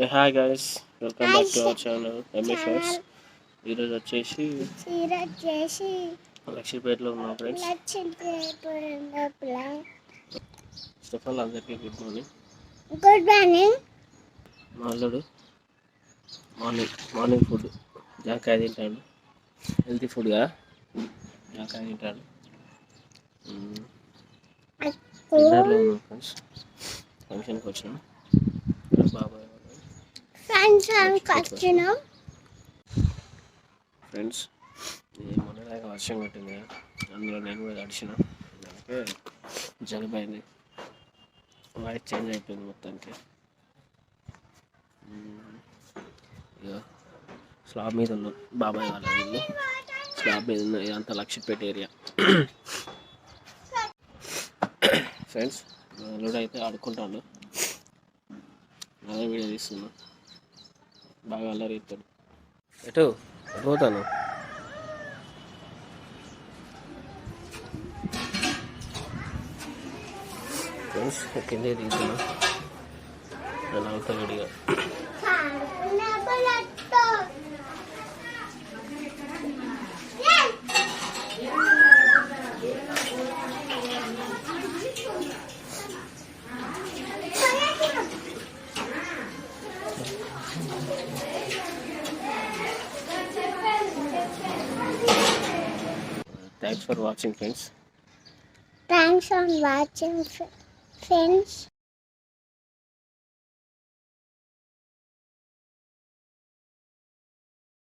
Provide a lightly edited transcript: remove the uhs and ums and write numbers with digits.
Hi guys, welcome back to our channel MS. ఈరోజు వచ్చేసి లక్ష్మీపేటలో ఉన్నాం ఫ్రెండ్స్. స్టెఫన్ అందరికీ గుడ్ మార్నింగ్. మా అల్లుడు మార్నింగ్ ఫుడ్ జాంకాయ తింటాడు. హెల్తీ ఫుడ్గా జాంకాయ తింటాడు. డిన్నర్లో ఉన్నాం ఫ్రెండ్స్. ఫంక్షన్కి వచ్చినాం. బాబాయ్ ఫ్రెండ్స్, మొన్నలాగా వర్షం కొట్టింది కదా, అందులో నేను కూడా తడిచిన. అందుకే జలుబైంది, వాయిస్ చేంజ్ అయిపోయింది మొత్తానికి. ఇక స్లాబ్ మీద ఉన్నాం, బాబాయ్ వాళ్ళ ఇల్లు స్లాబ్ మీద ఉన్న ఇదంతా లక్ష్మీపేట ఏరియా. ఫ్రెండ్స్, అల్లుడు అయితే ఆడుకుంటాడు, అదే వీడియో తీస్తున్నా. బాగా అల్లరి ఇస్తాడు. ఎటు పోతాను? ఫ్రెండ్స్, కిందే దిగుతున్నా, అలా అవుతా విడిగా. Thanks for watching, friends. Thanks for watching, friends.